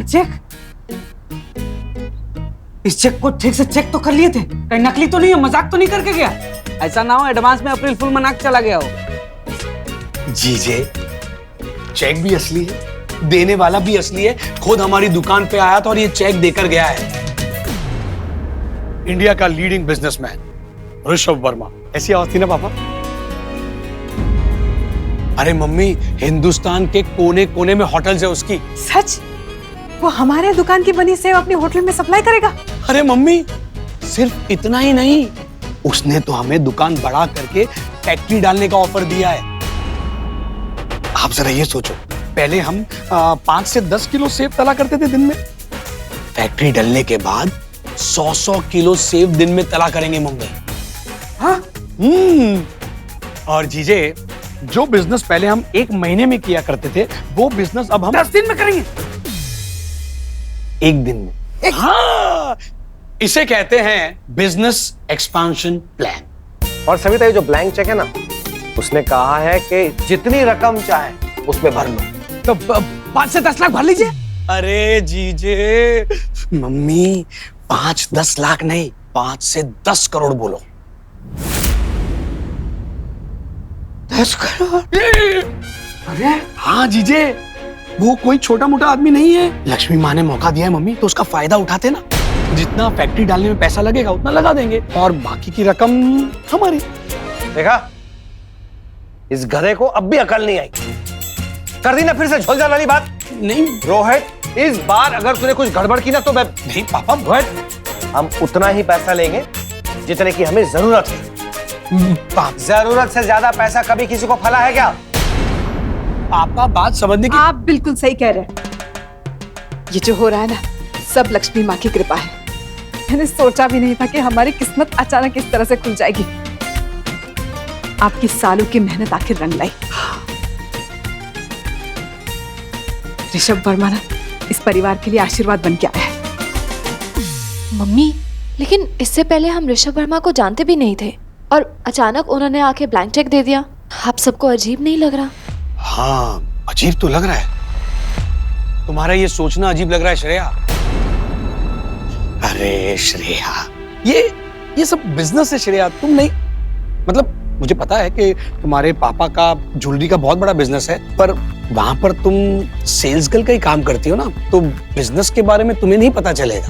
Blank cheque? इस check को ठीक से चेक तो कर लिए थे, कहीं नकली तो नहीं है, मजाक तो नहीं करके गया? ऐसा ना हो एडवांस में अप्रैल फुल मना के चला गया हो। जीजे, चेक भी असली है, देने वाला भी असली है, खुद हमारी दुकान पे आया था और ये चेक देकर गया है। इंडिया का लीडिंग बिजनेसमैन ऋषभ वर्मा, ऐसी आवाज थी ना पापा? अरे मम्मी, हिंदुस्तान के कोने कोने में होटल्स है उसकी। सच? वो हमारे दुकान की बनी सेव अपनी होटल में सप्लाई करेगा? अरे मम्मी, सिर्फ इतना ही नहीं, उसने तो हमें दुकान बड़ा करके फैक्ट्री डालने का ऑफर दिया है। आप जरा ये सोचो, पहले हम 5 से 10 किलो सेब तला करते थे दिन में, फैक्ट्री डलने के बाद 100 किलो सेब दिन में तला करेंगे मम्मी। हाँ? और जीजे, जो बिजनेस पहले हम 1 महीने में किया करते थे, वो बिजनेस अब हम 10 दिन में करेंगे। 1 दिन में। हाँ, इसे कहते हैं बिजनेस एक्सपांशन प्लान। और सविता, ये जो ब्लैंक चेक है ना, उसने कहा है कि जितनी रकम चाहे उसमें भर लो। तो 5 से 10 लाख भर लीजिए। अरे जीजे, मम्मी 5-10 लाख नहीं, 5 से 10 करोड़ बोलो। 10 करोड़? अरे हाँ जीजे, वो कोई छोटा मोटा आदमी नहीं है। लक्ष्मी माँ ने मौका दिया है मम्मी, तो उसका फायदा उठाते ना। जितना फैक्ट्री डालने में पैसा लगेगा उतना लगा देंगे और बाकी की रकम हमारी। देखा, इस गधे को अब भी अकल नहीं आई। कर दी ना फिर से झोलझाल वाली बात। नहीं रोहित, इस बार अगर तूने कुछ गड़बड़ की ना तो मैं नहीं पापा, रोहित, हम उतना ही पैसा लेंगे जितने की हमें जरूरत है। जरूरत से ज्यादा पैसा कभी किसी को फला है क्या? पापा बात समझने की। आप बिल्कुल सही कह रहे हैं। ये जो हो रहा है ना, सब लक्ष्मी माँ की कृपा है। मैंने सोचा भी नहीं था कि हमारी किस्मत अचानक इस तरह से खुल जाएगी। आपकी सालों की मेहनत आखिर रंग लाई। ऋषभ वर्मा ना इस परिवार के लिए आशीर्वाद बन के आया है। मम्मी, लेकिन इससे पहले हम ऋषभ वर्मा को जानते भी नहीं थे और अचानक उन्होंने आके ब्लैंक चेक दे दिया। आप सबको अजीब नहीं लग रहा? हाँ, अजीब तो लग रहा है। तुम्हारा ये सोचना अजीब लग रहा है श्रेया। अरे श्रेया, ये सब बिजनेस है श्रेया, तुम नहीं, मतलब मुझे पता है कि तुम्हारे पापा का ज्वेलरी का बहुत बड़ा बिजनेस है, पर वहां पर तुम सेल्स गर्ल का ही काम करती हो ना, तो बिजनेस के बारे में तुम्हें नहीं पता चलेगा।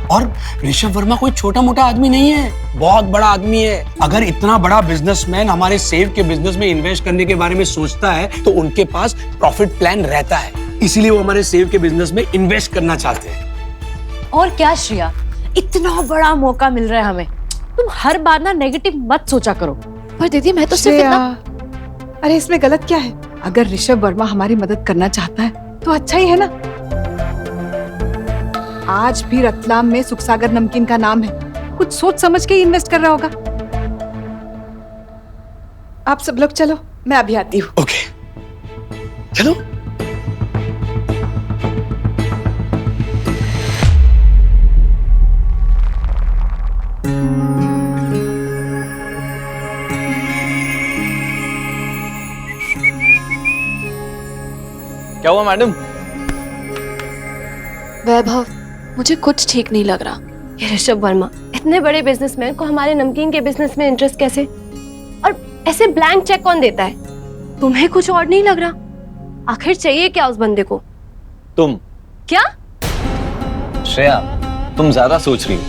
और ऋषभ वर्मा कोई छोटा मोटा आदमी नहीं है, बहुत बड़ा आदमी है। अगर इतना बड़ा बिजनेसमैन हमारे सेव के बिजनेस में इन्वेस्ट करने के बारे में सोचता है तो उनके पास प्रॉफिट प्लान रहता है, इसीलिए वो हमारे सेव के बिजनेस में इन्वेस्ट करना चाहते हैं। और क्या श्रेया, इतना बड़ा मौका मिल रहा है हमें, तुम हर बार ना नेगेटिव मत सोचा करो। पर दीदी, मैं तो सिर्फ इतना... अरे इसमें गलत क्या है? अगर ऋषभ वर्मा हमारी मदद करना चाहता है तो अच्छा ही है ना। आज भी रतलाम में सुखसागर नमकीन का नाम है, कुछ सोच समझ के ही इन्वेस्ट कर रहा होगा। आप सब लोग चलो, मैं अभी आती हूँ। ओके, चलो। क्या हुआ मैडम? वैभव, मुझे कुछ ठीक नहीं लग रहा। ये ऋषभ वर्मा, इतने बड़े बिजनेसमैन को हमारे नमकीन के बिजनेस में इंटरेस्ट कैसे? और ऐसे ब्लैंक चेक कौन देता है? तुम्हें कुछ और नहीं लग रहा? आखिर चाहिए क्या उस बंदे को? तुम क्या? श्रेया, तुम ज्यादा सोच रही हो।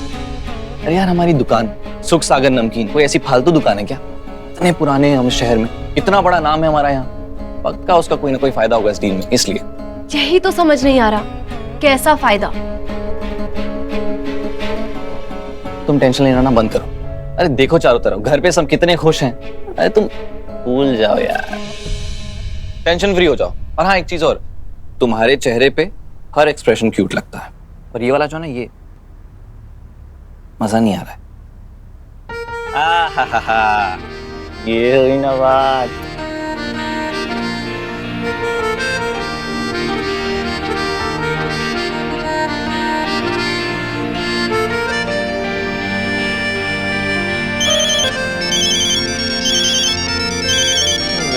अरे यार, हमारी दुकान सुख सागर नमकीन कोई ऐसी फालतू दुकान है क्या? इतने पुराने हैं हम इस शहर में, इतना बड़ा नाम है हमारा यहाँ, पक्का उसका कोई ना कोई फायदा होगा इस डील में, इसलिए। यही तो समझ नहीं आ रहा, कैसा फायदा? तुम टेंशन लेना ना बंद करो। अरे देखो चारों तरफ, घर पे सब कितने खुश हैं। अरे तुम भूल जाओ यार, टेंशन फ्री हो जाओ। और हाँ, एक चीज और, तुम्हारे चेहरे पे हर एक्सप्रेशन क्यूट लगता है, और ये वाला जो ना, ये मजा नहीं आ रहा है। ये हुई ना बात।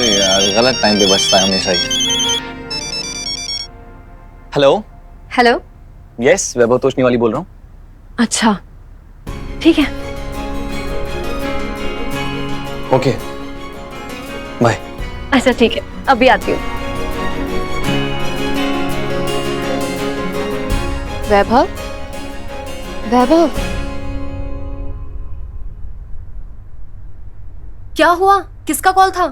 यार, गलत टाइम पे बचता है हमेशा ही। Hello. Hello. Yes, Vaibhav Toshniwal बोल रहा हूँ। अच्छा, ठीक है। Okay, bye. अच्छा ठीक है, अभी आती हूँ। वैभव, वैभव, क्या हुआ? किसका कॉल था?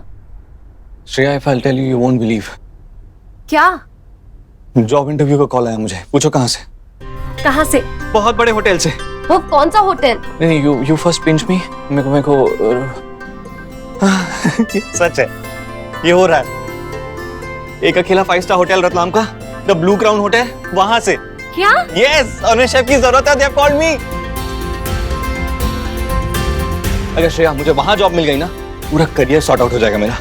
Shreya, if I'll tell you, you won't believe. क्या? जॉब इंटरव्यू का कॉल आया मुझे। पूछो कहाँ से? कहाँ से? बहुत बड़े होटल से। वो कौन सा होटल? नहीं, you first pinch me. मेरे को सच है, ये हो रहा है। एक अकेला 5 स्टार होटल रतलाम का, द ब्लू क्राउन होटल, वहां से। क्या? यस, उन्हें शेफ की जरूरत है, they have called me. अगर श्रेया मुझे वहां जॉब मिल गई ना, पूरा करियर सॉर्ट आउट हो जाएगा मेरा।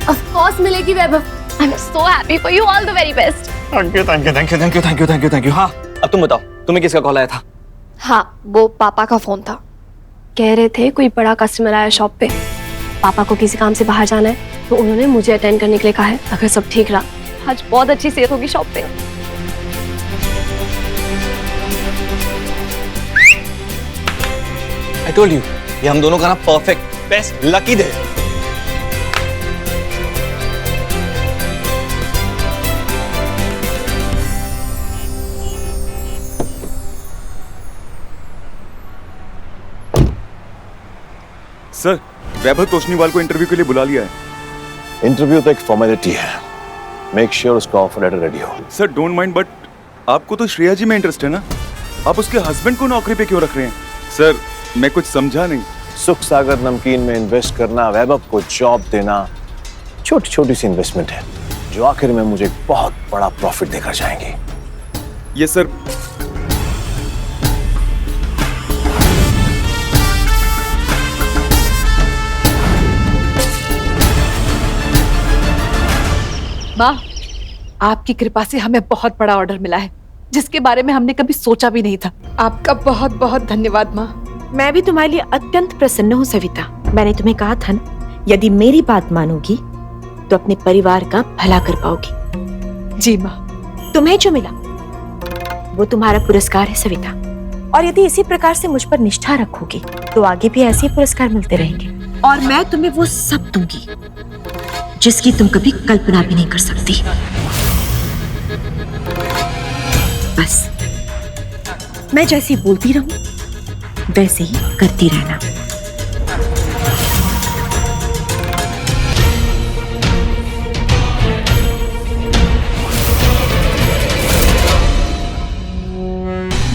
Of course मिलेगी वैभव। I'm so happy for you, all the very best. Thank you, thank you, thank you, thank you, thank you, thank you, thank you. हाँ, अब तुम बताओ, तुम्हें किसका कॉल आया था? हाँ, वो पापा का फोन था। कह रहे थे कोई बड़ा कस्टमर आया शॉप पे, पापा को किसी काम से बाहर जाना है, तो उन्होंने मुझे अटेंड करने के लिए कहा है। अगर सब ठीक रहा, आज बहुत अच्छी सेल होगी शॉप पे। I told you, ये हम दोनों का ना perfect best lucky day. Sir, Vaibhav Toshniwal को इंटरव्यू के लिए बुला लिया है। इंटरव्यू तो एक फॉर्मेलिटी है, मेक श्योर उसका ऑफर लेटर रेडी हो। सर डोंट माइंड, बट आपको तो श्रेया जी में इंटरेस्ट है ना? आप उसके हस्बैंड को नौकरी पे क्यों रख रहे हैं? सर मैं कुछ समझा नहीं। सुख सागर नमकीन में इन्वेस्ट करना, वैभव को जॉब देना, छोटी छोटी सी इन्वेस्टमेंट है जो आखिर में मुझे बहुत बड़ा प्रॉफिट देकर जाएंगे। ये सर, माँ, आपकी कृपा से हमें बहुत बड़ा ऑर्डर मिला है, जिसके बारे में हमने कभी सोचा भी नहीं था। आपका बहुत बहुत धन्यवाद माँ। मैं भी तुम्हारे लिए अत्यंत प्रसन्न हूँ सविता। मैंने तुम्हें कहा था ना, यदि मेरी बात मानोगी तो अपने परिवार का भला कर पाओगी। जी माँ। तुम्हें जो मिला वो तुम्हारा पुरस्कार है सविता, और यदि इसी प्रकार से मुझ पर निष्ठा रखोगी तो आगे भी ऐसे पुरस्कार मिलते रहेंगे, और मैं तुम्हें वो सब दूंगी जिसकी तुम कभी कल्पना भी नहीं कर सकती। बस मैं जैसी बोलती रहूं वैसे ही करती रहना।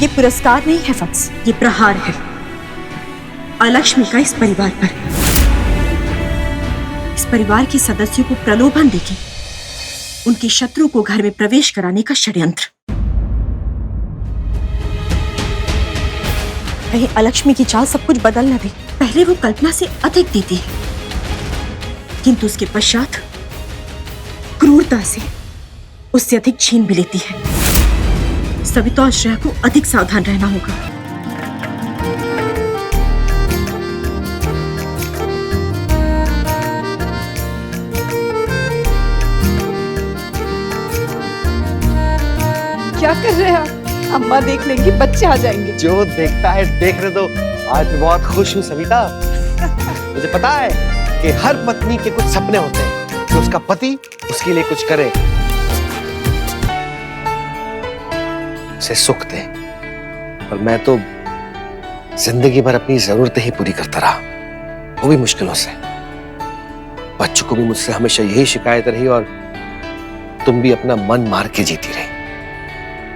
ये पुरस्कार नहीं है वत्स, ये प्रहार है अलक्ष्मी का इस परिवार पर। इस परिवार के सदस्यों को प्रलोभन देके उनके शत्रु को घर में प्रवेश कराने का षड्यंत्र। कहीं अलक्ष्मी की चाल सब कुछ बदल न दे। पहले वो कल्पना से अधिक देती है, किंतु उसके पश्चात क्रूरता से उससे अधिक छीन भी लेती है। सविता और श्रेया को अधिक सावधान रहना होगा। क्या कर रहे हैं आप? अम्मा देख लेंगी, बच्चे आ जाएंगे। जो देखता है देखने दो। आज मैं बहुत खुश हूँ सविता। मुझे पता है कि हर पत्नी के कुछ सपने होते हैं कि उसका पति उसके लिए कुछ करे, उसे सुख दे। और मैं तो जिंदगी भर अपनी जरूरतें ही पूरी करता रहा, वो भी मुश्किलों से। बच्चों को भी मुझसे हमेशा यही शिकायत रही, और तुम भी अपना मन मार के जीती रही,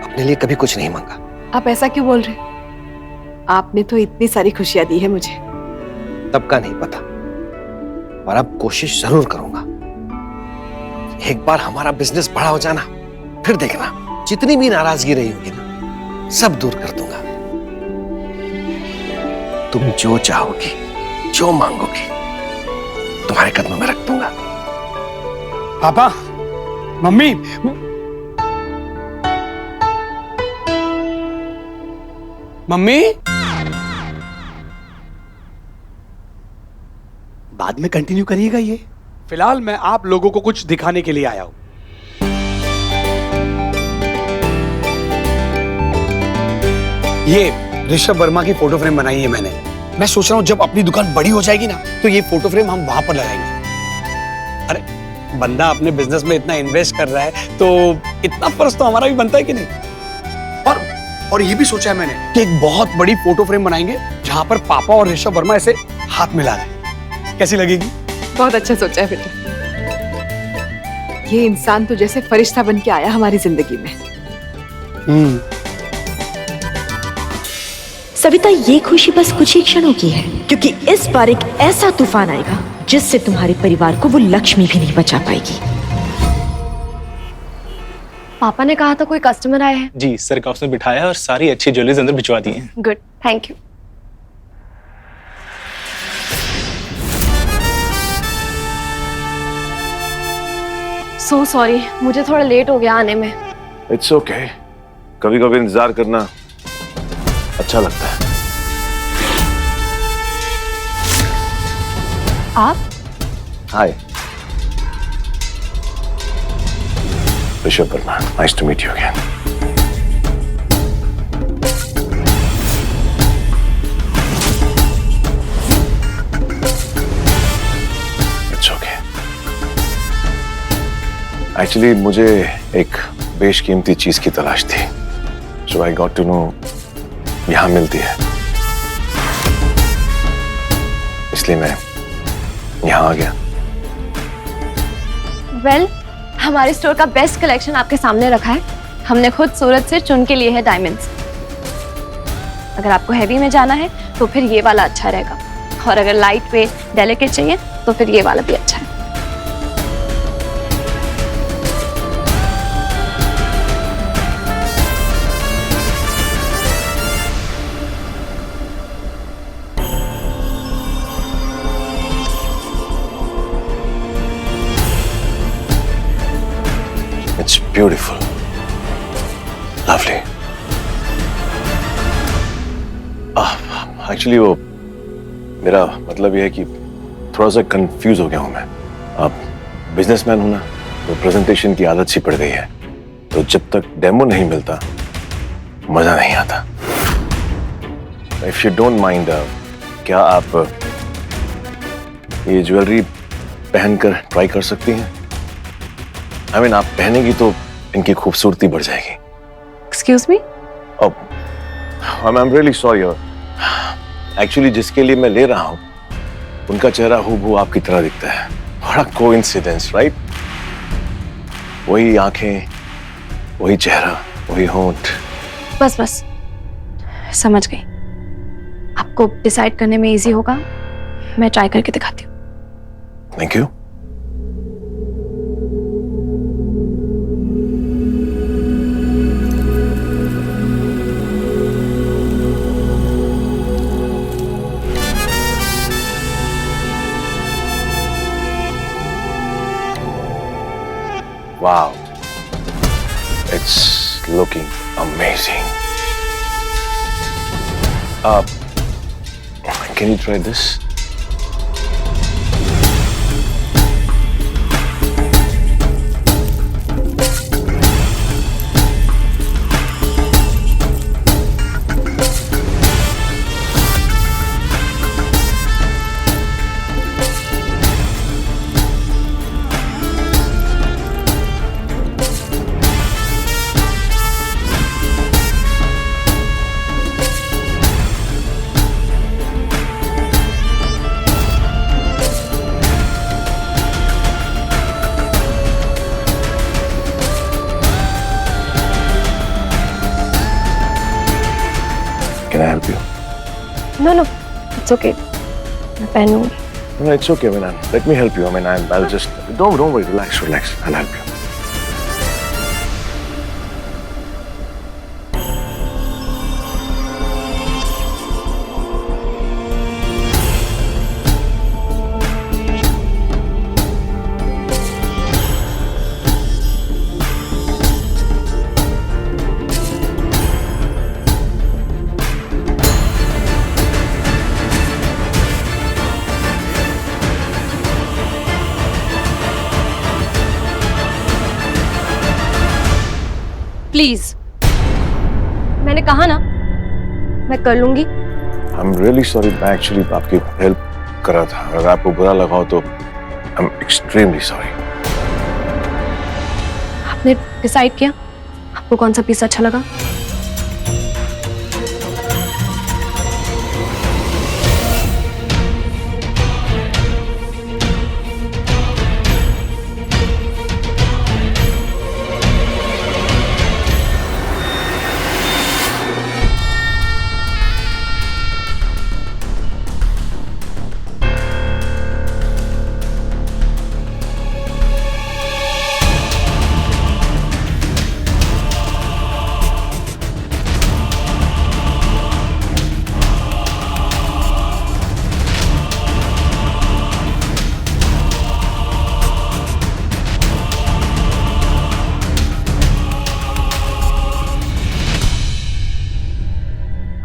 अपने लिए कभी कुछ नहीं मांगा। आप ऐसा क्यों बोल रहे? आपने तो इतनी सारी खुशियां दी है मुझे। तब का नहीं पता, और अब कोशिश जरूर करूंगा। एक बार हमारा बिजनेस बड़ा हो जाना, फिर देखना जितनी भी नाराजगी रही होगी ना, सब दूर कर दूंगा। तुम जो चाहोगी, जो मांगोगी, तुम्हारे कदमों में रख दूंगा। पापा, मम्मी, मम्मी, बाद में कंटिन्यू करिएगा ये। फिलहाल मैं आप लोगों को कुछ दिखाने के लिए आया हूं। ये ऋषभ वर्मा की फोटो फ्रेम बनाई है मैंने। मैं सोच रहा हूँ जब अपनी दुकान बड़ी हो जाएगी ना तो ये फोटो फ्रेम हम वहां पर लगाएंगे। अरे बंदा अपने बिजनेस में इतना इन्वेस्ट कर रहा है तो इतना फर्ज तो हमारा भी बनता है कि नहीं। और ये भी सोचा है मैंने कि एक बहुत बड़ी फोटो फ्रेम बनाएंगे जहां पर पापा और ऋषभ वर्मा ऐसे हाथ मिला रहे। कैसी लगेगी? बहुत अच्छा सोचा है बेटा। ये इंसान तो जैसे फरिश्ता बन के आया हमारी जिंदगी में। सविता, ये खुशी बस कुछ ही क्षणों की है, क्योंकि इस बार एक ऐसा तूफान आएगा जिससे तुम्हारे परिवार को वो लक्ष्मी भी नहीं बचा पाएगी। पापा ने कहा था कोई कस्टमर आए हैं। जी, सर का उसने बिठाया और सारी अच्छी ज्वेलरीज अंदर भिजवा दी हैं। Good, thank you. So sorry, मुझे थोड़ा लेट हो गया आने में। इट्स ओके, कभी कभी इंतजार करना अच्छा लगता है। आप? Hi, Rishabh Verma, nice to meet you again. It's okay. Actually मुझे एक बेशकीमती चीज की तलाश थी, so I got to know यहां मिलती है, इसलिए मैं यहां आ गया। वेल, हमारे स्टोर का बेस्ट कलेक्शन आपके सामने रखा है। हमने खुद सूरत से चुन के लिए है डायमंड्स। अगर आपको हैवी में जाना है तो फिर ये वाला अच्छा रहेगा, और अगर लाइट वेट डेलिकेट चाहिए तो फिर ये वाला भी अच्छा है। It's beautiful, lovely. Actually वो मेरा मतलब ये है कि थोड़ा सा कंफ्यूज हो गया हूँ मैं। अब बिजनेसमैन हूँ ना, तो प्रेजेंटेशन की आदत सी पड़ गई है, तो जब तक डेमो नहीं मिलता मजा नहीं आता। If you don't mind, क्या आप ये ज्वेलरी पहनकर ट्राई कर सकती हैं? I mean, आप पहनेगी तो इनकी खूबसूरती बढ़ जाएगी। Excuse me? Oh, I'm really sorry. Actually, जिसके लिए मैं ले रहा हूँ, उनका चेहरा हूबहू आपकी तरह दिखता है। बड़ा कोइंसिडेंस, राइट? वही आंखें, वही चेहरा, वही होंठ। बस बस, समझ गई। आपको डिसाइड करने में इजी होगा, मैं ट्राई करके दिखाती हूँ। Thank you. Wow, it's looking amazing. Can you try this? Can I help you? No, it's okay. मैं पहनूंगी। No, it's okay, man. Let me help you. I mean, I'll just don't worry. Relax. I'll help you. Please, मैंने कहा ना, मैं कर लूंगी। I am really sorry, मैं actually आपकी help कर रहा था। अगर आपको बुरा लगा हो तो आई एम एक्सट्रीमली सॉरी। आपने डिसाइड किया आपको कौन सा पीस अच्छा लगा?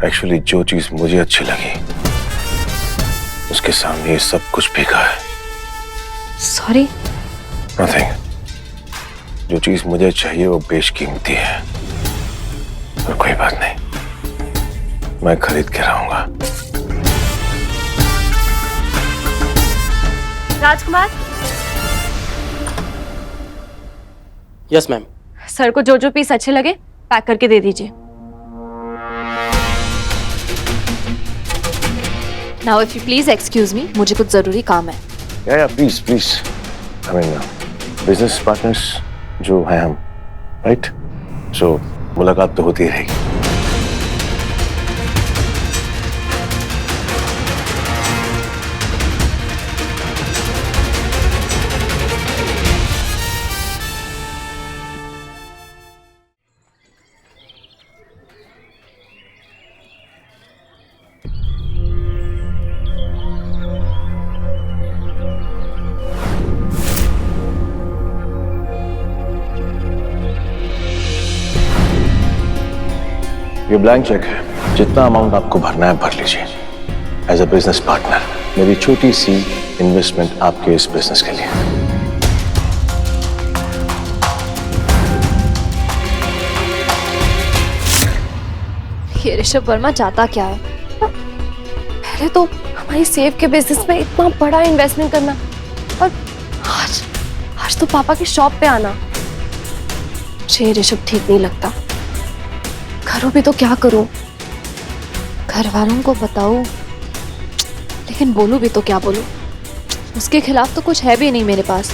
एक्चुअली जो चीज मुझे अच्छी लगी उसके सामने ये सब कुछ फीका है। सॉरी। नथिंग। जो चीज मुझे चाहिए वो बेशकीमती है, और कोई बात नहीं, मैं खरीद के रहूंगा। राजकुमार। Yes ma'am. सर को जो पीस अच्छे लगे पैक करके दे दीजिए। Now if you please excuse me, मुझे कुछ जरूरी काम है। या please please. I mean business partners जो हैं हम, राइट? सो मुलाकात तो होती रहेगी। ये ब्लैंक चेक है, जितना अमाउंट आपको भरना है भर लीजिए। एज अ बिजनेस पार्टनर मेरी छोटी सी इन्वेस्टमेंट आपके इस बिजनेस के लिए। ये ऋषभ वर्मा चाहता क्या है? पहले तो हमारी सेव के बिजनेस में इतना बड़ा इन्वेस्टमेंट करना, और आज तो पापा की शॉप पे आना। मुझे ऋषभ ठीक नहीं लगता। करूं भी तो क्या करूं? घर वालों को बताऊं, लेकिन बोलूं भी तो क्या बोलूं? उसके खिलाफ तो कुछ है भी नहीं मेरे पास।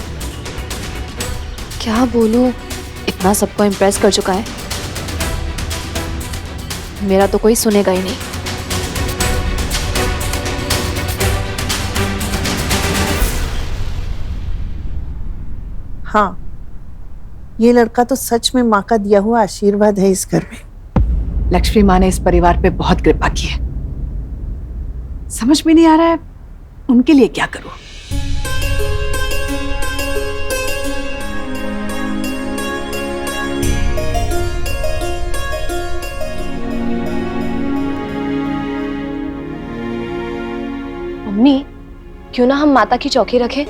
क्या बोलूं? इतना सबको इम्प्रेस कर चुका है, मेरा तो कोई सुनेगा ही नहीं। हाँ, ये लड़का तो सच में माँ का दिया हुआ आशीर्वाद है इस घर में। लक्ष्मी माँ ने इस परिवार पे बहुत कृपा की है। समझ में नहीं आ रहा है उनके लिए क्या करूं। मम्मी, क्यों ना हम माता की चौकी रखें?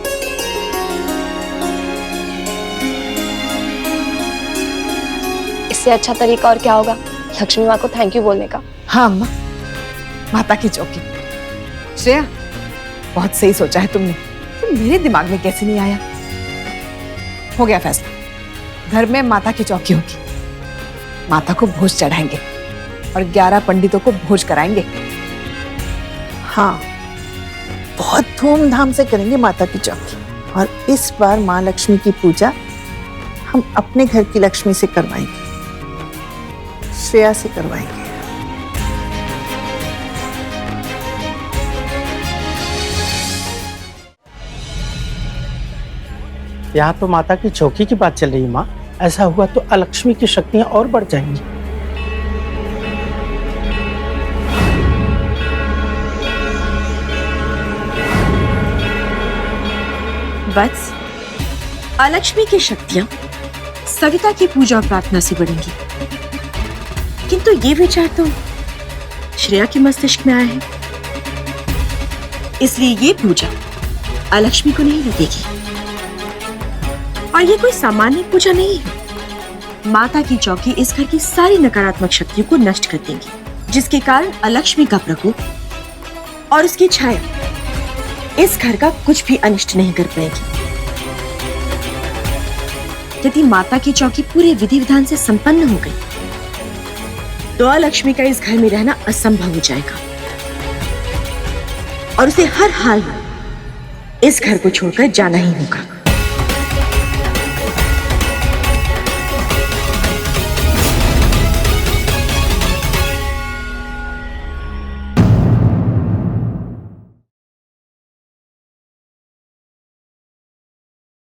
इससे अच्छा तरीका और क्या होगा लक्ष्मी माँ को थैंक यू बोलने का? हाँ अम्मा, माता की चौकी। श्रेया, बहुत सही सोचा है तुमने। मेरे दिमाग में कैसे नहीं आया? हो गया फैसला, घर में माता की चौकी होगी। माता को भोज चढ़ाएंगे और 11 पंडितों को भोज कराएंगे। हाँ, बहुत धूमधाम से करेंगे माता की चौकी। और इस बार माँ लक्ष्मी की पूजा हम अपने घर की लक्ष्मी से करवाएंगे, श्रेया से करवाएंगे। यहाँ तो माता की चौकी की बात चल रही है माँ। ऐसा हुआ तो अलक्ष्मी की शक्तियाँ और बढ़ जाएंगी। बस अलक्ष्मी की शक्तियां सविता की पूजा और प्रार्थना से बढ़ेंगी, किंतु ये विचार तो श्रेया के मस्तिष्क में आया है, इसलिए ये पूजा अलक्ष्मी को नहीं लगेगी। और ये कोई सामान्य पूजा नहीं है। माता की चौकी इस घर की सारी नकारात्मक शक्तियों को नष्ट कर देंगी, जिसके कारण अलक्ष्मी का प्रकोप और उसकी छाया इस घर का कुछ भी अनिष्ट नहीं कर पाएगी। यदि माता की चौकी पूरे विधि विधान से संपन्न हो गई तो अलक्ष्मी का इस घर में रहना असंभव हो जाएगा और उसे हर हाल में इस घर को छोड़कर जाना ही होगा।